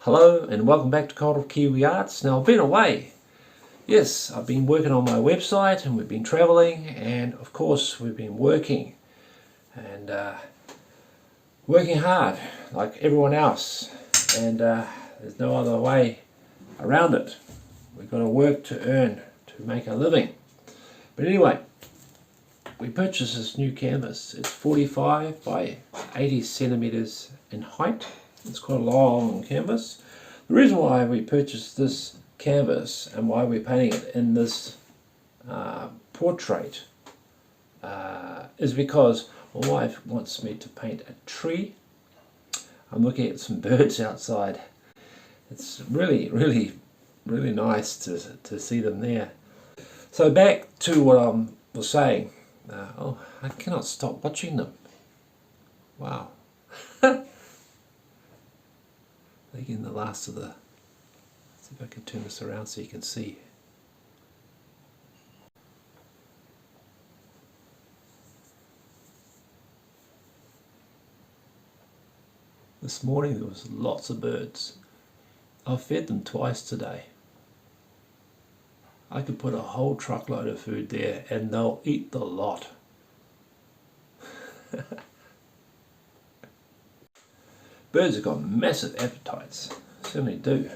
Hello and welcome back to Cultural Kiwi Arts. Now I've been away. Yes, I've been working on my website and we've been travelling and of course we've been working and working hard like everyone else, and there's no other way around it. We've got to work to earn, to make a living. But anyway, we purchased this new canvas. It's 45 by 80 centimeters in height. It's quite a long canvas. The reason why we purchased this canvas and why we're painting it in this portrait is because my wife wants me to paint a tree. I'm looking at some birds outside. It's really nice to see them there. So back to what I was saying. Oh, I cannot stop watching them. Wow. Again, the last of the, let's see if I can turn this around so you can see. This morning there was lots of birds. I've fed them twice today. I could put a whole truckload of food there and they'll eat the lot. Birds have got massive appetites, certainly do.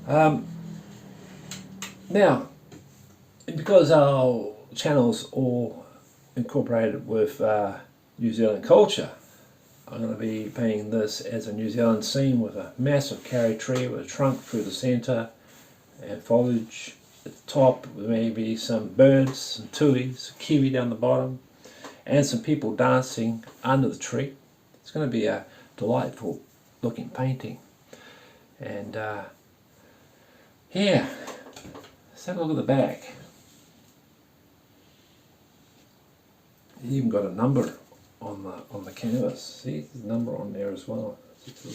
Now, because our channel's all incorporated with New Zealand culture, I'm going to be painting this as a New Zealand scene with a massive karri tree with a trunk through the centre and foliage at the top, with maybe some birds, some tuis, a kiwi down the bottom, and some people dancing under the tree. It's going to be a delightful looking painting. And yeah, let's have a look at the back. You even got a number on the canvas. See, there's a number on there as well. It's a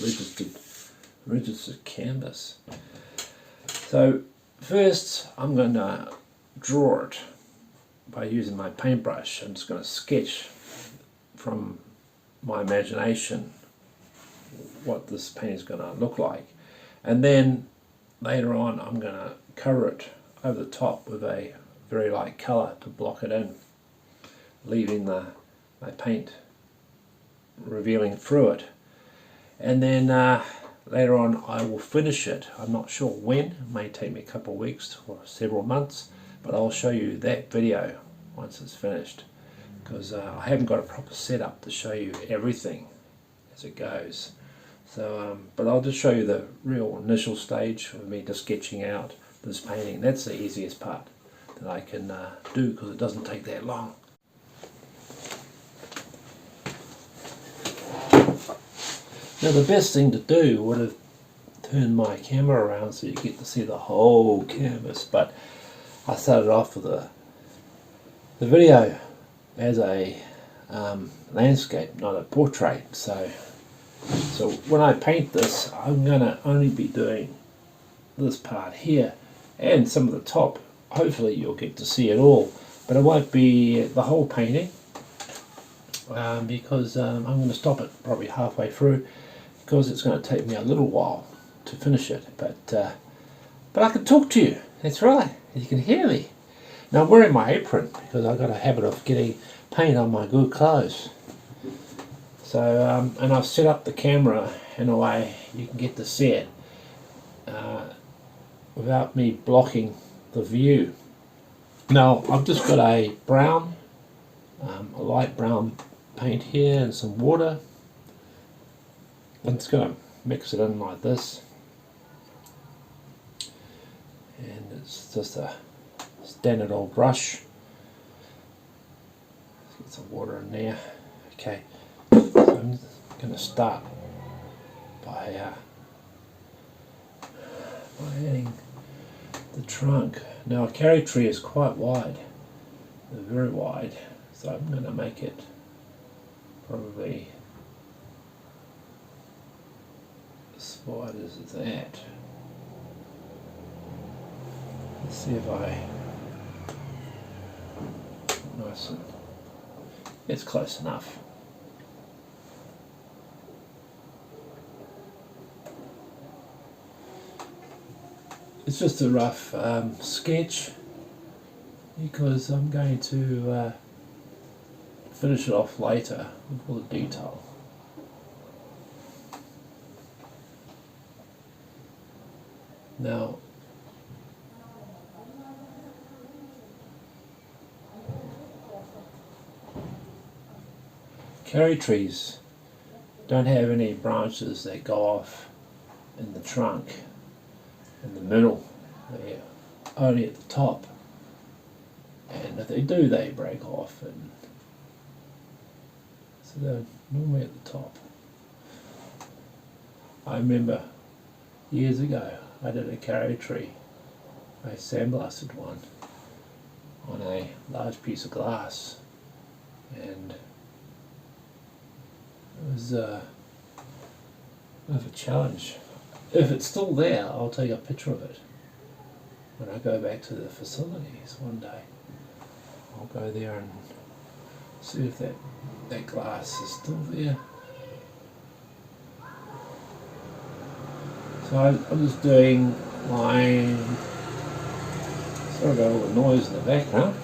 registered canvas. So first I'm going to draw it by using my paintbrush. I'm just going to sketch from my imagination what this paint is going to look like, and then later on I'm going to cover it over the top with a very light colour to block it in, leaving my paint revealing through it. And then later on I will finish it. I'm not sure when. It may take me a couple of weeks or several months, but I'll show you that video once it's finished, because I haven't got a proper setup to show you everything as it goes. So, but I'll just show you the real initial stage of me just sketching out this painting. That's the easiest part that I can do, because it doesn't take that long. Now the best thing to do would have turned my camera around so you get to see the whole canvas, but I started off with the video as a landscape, not a portrait. So when I paint this, I'm going to only be doing this part here and some of the top. Hopefully you'll get to see it all, but it won't be the whole painting, because I'm going to stop it probably halfway through, because it's going to take me a little while to finish it. But I can talk to you. That's right, you can hear me. Now I'm wearing my apron because I've got a habit of getting paint on my good clothes. So, and I've set up the camera in a way you can get to see it without me blocking the view. Now I've just got a brown, a light brown paint here and some water. I'm just going to mix it in like this. And it's just a standard old brush. Let's get some water in there. Okay. So I'm going to start by adding the trunk. Now a karri tree is quite wide, very wide, so I'm going to make it probably as wide as that. Let's see if nice and it's close enough. it's just a rough sketch, because I'm going to finish it off later with all the detail. Now, cherry trees don't have any branches that go off in the trunk, in the middle. They're only at the top, and if they do, they break off, and so they're normally at the top. I remember years ago I did a cherry tree. I sandblasted one on a large piece of glass, and it was a bit of a challenge. If it's still there, I'll take a picture of it when I go back to the facilities one day. I'll go there and see if that glass is still there. So I'm just doing my, sorry about all the noise in the background.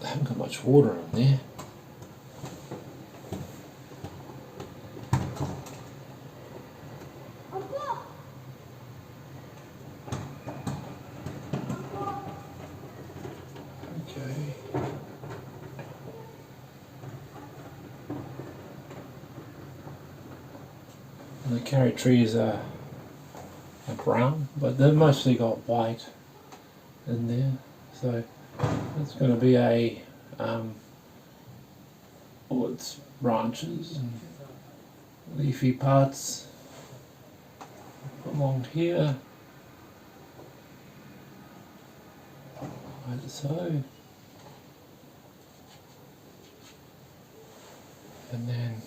I haven't got much water in there. Okay. And the cherry trees are brown, but they've mostly got white in there. So it's going to be a all its branches and leafy parts along here, like so, and then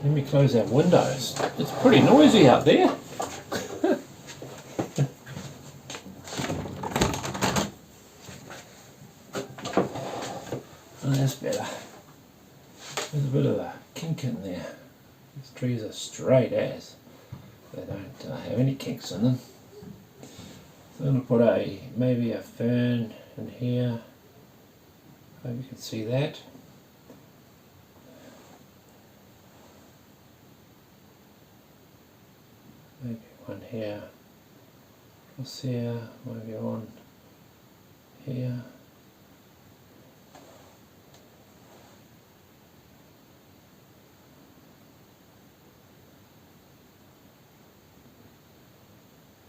let me close our windows. It's pretty noisy out there. Oh, that's better. There's a bit of a kink in there. These trees are straight as. They don't have any kinks in them. So I'm going to put maybe a fern in here. Hope you can see that. Maybe one here, across here, maybe one here.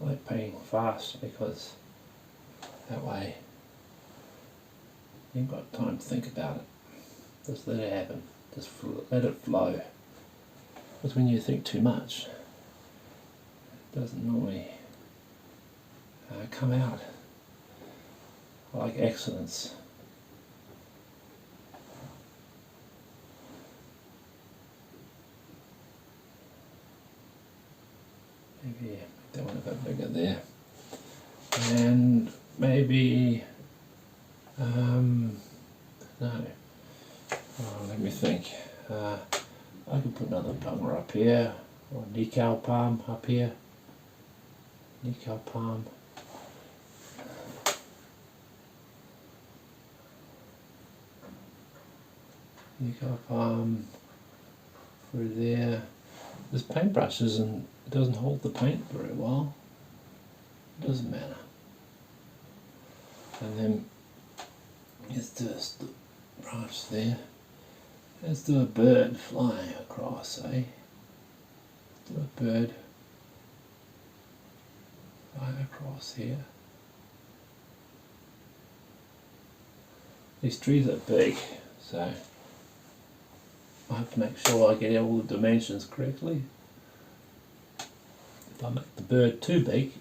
I like painting fast because that way you've got time to think about it. Just let it happen, just let it flow. Because when you think too much, it doesn't normally come out. I like accidents. Maybe make that one a bit bigger there. And maybe, no, oh, let me think. I could put another bummer up here, or decal palm up here. Decal palm. Decal palm through there. This paintbrush it doesn't hold the paint very well. It doesn't matter. And then let's do a branch there. Let's do a bird flying across, eh? Do a bird flying across here. These trees are big, so I have to make sure I get all the dimensions correctly. If I make the bird too big,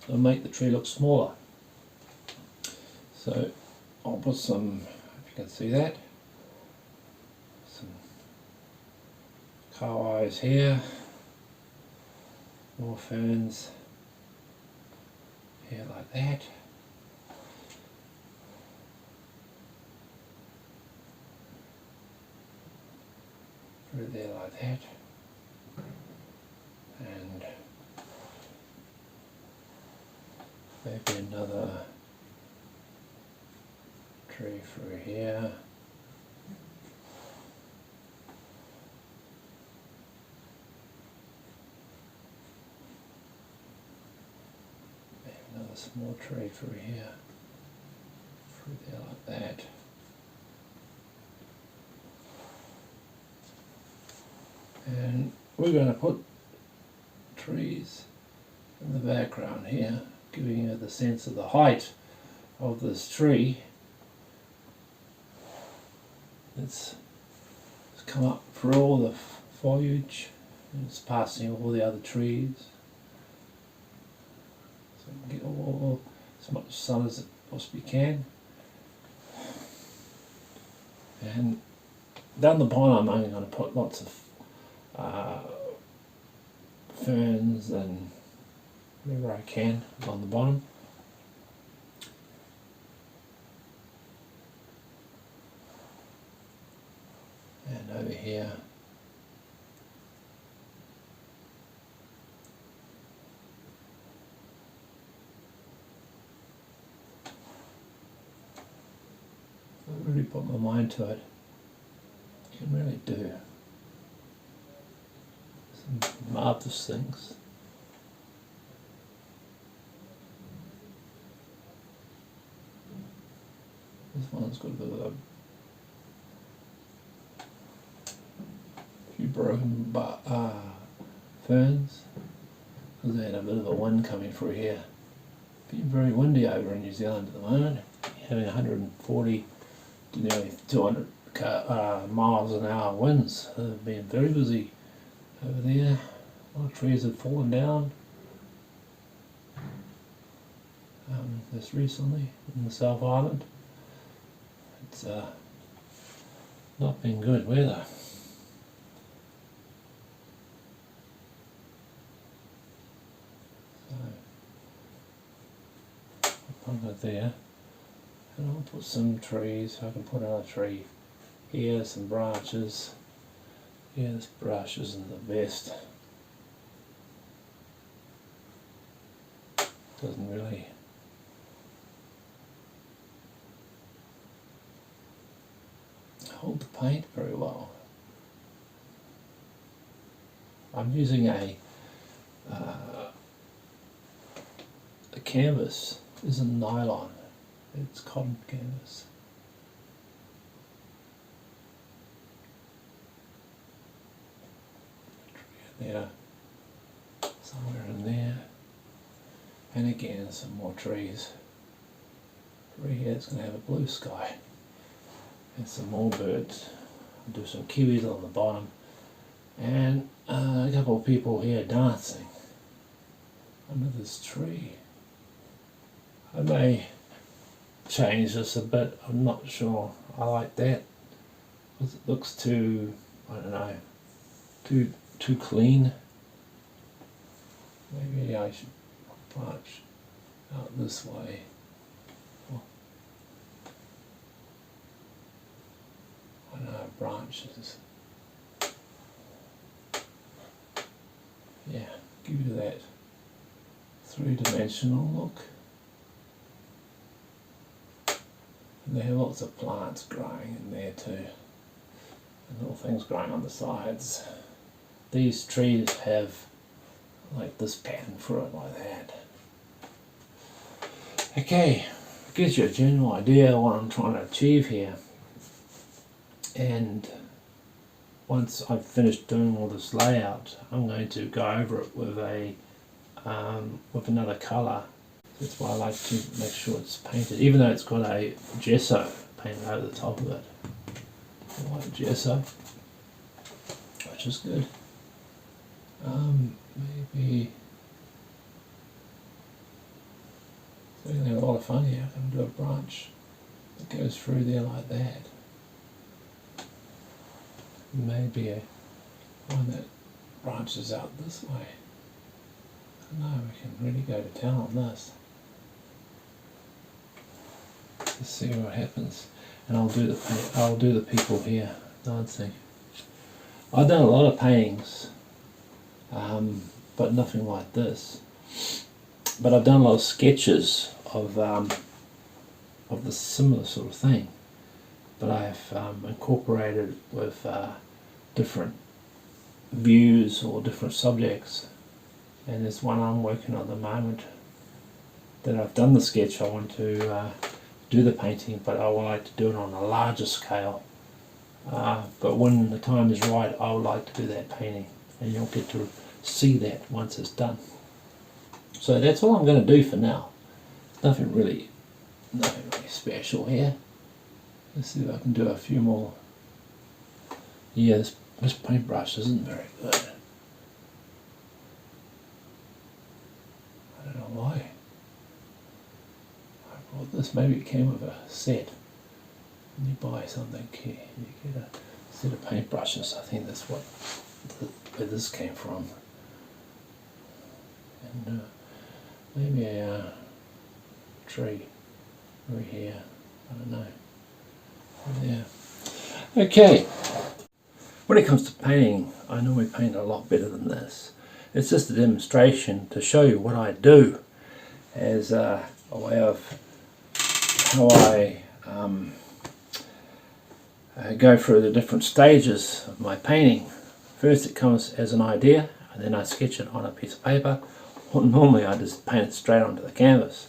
it'll make the tree look smaller. So I'll put some, if you can see that, some cow eyes here, more ferns here like that. through there like that, and maybe another tree through here. Maybe another small tree through here, through there like that. And we're going to put trees in the background here, giving you the sense of the height of this tree. It's come up through all the foliage and it's passing all the other trees. So we can get all as much sun as it possibly can. And down the bottom I'm going to put lots of ferns and whatever I can on the bottom. And over here I really put my mind to it. You can really do some marvelous things. This one's got a bit of a few broken ferns because they had a bit of a wind coming through here. Been very windy over in New Zealand at the moment, having 140 to nearly 200 miles an hour winds. They've been very busy over there. A lot of trees have fallen down just recently in the South Island. It's not been good weather. So I'll put it there, and I'll put some trees. I can put another tree here, some branches. Yeah, this brush isn't the best. Doesn't really hold the paint very well. I'm using a canvas isn't nylon, it's cotton canvas. There, somewhere in there, and again some more trees. Through here it's going to have a blue sky and some more birds. I'll do some kiwis on the bottom and a couple of people here dancing under this tree. I may change this a bit, I'm not sure. I like that because it looks too, I don't know, too clean. Maybe I should branch out this way. Oh. I don't know, branches. Yeah, give you that three-dimensional look. And they have lots of plants growing in there too. And little things growing on the sides. These trees have like this pattern through it like that. Okay, gives you a general idea of what I'm trying to achieve here. And once I've finished doing all this layout, I'm going to go over it with a with another colour. That's why I like to make sure it's painted, even though it's got a gesso painted over the top of it. I like gesso, which is good. Maybe so we're going to have a lot of fun here. I can do a branch that goes through there like that. Maybe one that branches out this way. I don't know, we can really go to town on this. Let's see what happens. And I'll do the people here dancing. I've done a lot of paintings, but nothing like this. But I've done a lot of sketches of the similar sort of thing. But I've incorporated with different views or different subjects. And there's one I'm working on at the moment that I've done the sketch. I want to do the painting, but I would like to do it on a larger scale. But when the time is right, I would like to do that painting, and you'll get to see that once it's done. So that's all I'm going to do for now. Nothing really special here. Let's see if I can do a few more. Yeah, this paintbrush isn't very good. I don't know why. I bought this. Maybe it came with a set. When you buy something here, you get a set of paintbrushes. I think that's where this came from. And maybe a tree over here. I don't know. Yeah. Okay. When it comes to painting, I normally paint a lot better than this. It's just a demonstration to show you what I do as a way of how I go through the different stages of my painting. First it comes as an idea, and then I sketch it on a piece of paper. Well, normally I just paint it straight onto the canvas.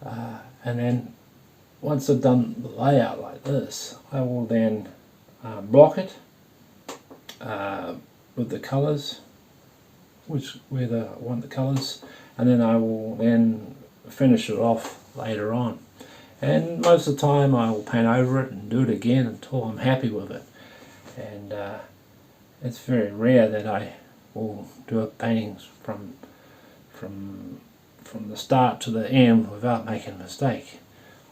And then once I've done the layout like this, I will then block it with the colours, where I want the colours, and then I will then finish it off later on. And most of the time I will paint over it and do it again until I'm happy with it. And it's very rare that I will do a painting from the start to the end without making a mistake.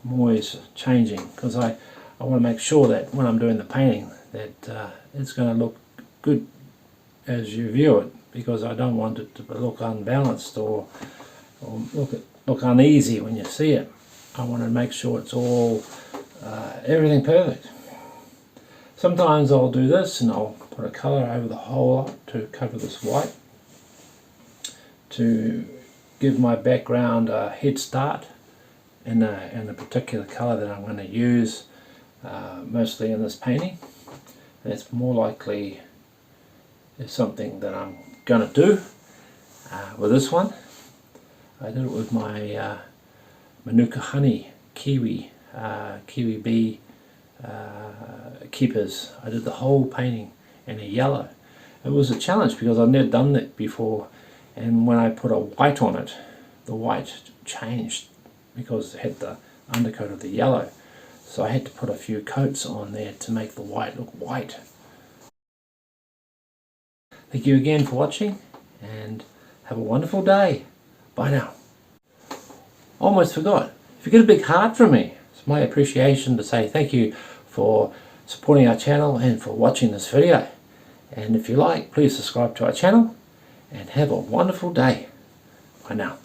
I'm always changing, because I want to make sure that when I'm doing the painting that it's going to look good as you view it, because I don't want it to look unbalanced or look uneasy when you see it. I want to make sure it's all everything perfect. Sometimes I'll do this and I'll put a colour over the whole lot to cover this white, to give my background a head start in a particular colour that I'm going to use mostly in this painting. And it's more likely is something that I'm going to do with this one. I did it with my Manuka Honey Kiwi Bee keepers. I did the whole painting in a yellow. It was a challenge because I've never done that before, and when I put a white on it, the white changed because it had the undercoat of the yellow. So I had to put a few coats on there to make the white look white. Thank you again for watching, and have a wonderful day. Bye now. Almost forgot. If you get a big heart from me, it's my appreciation to say thank you for supporting our channel and for watching this video. And if you like, please subscribe to our channel and have a wonderful day. Bye now.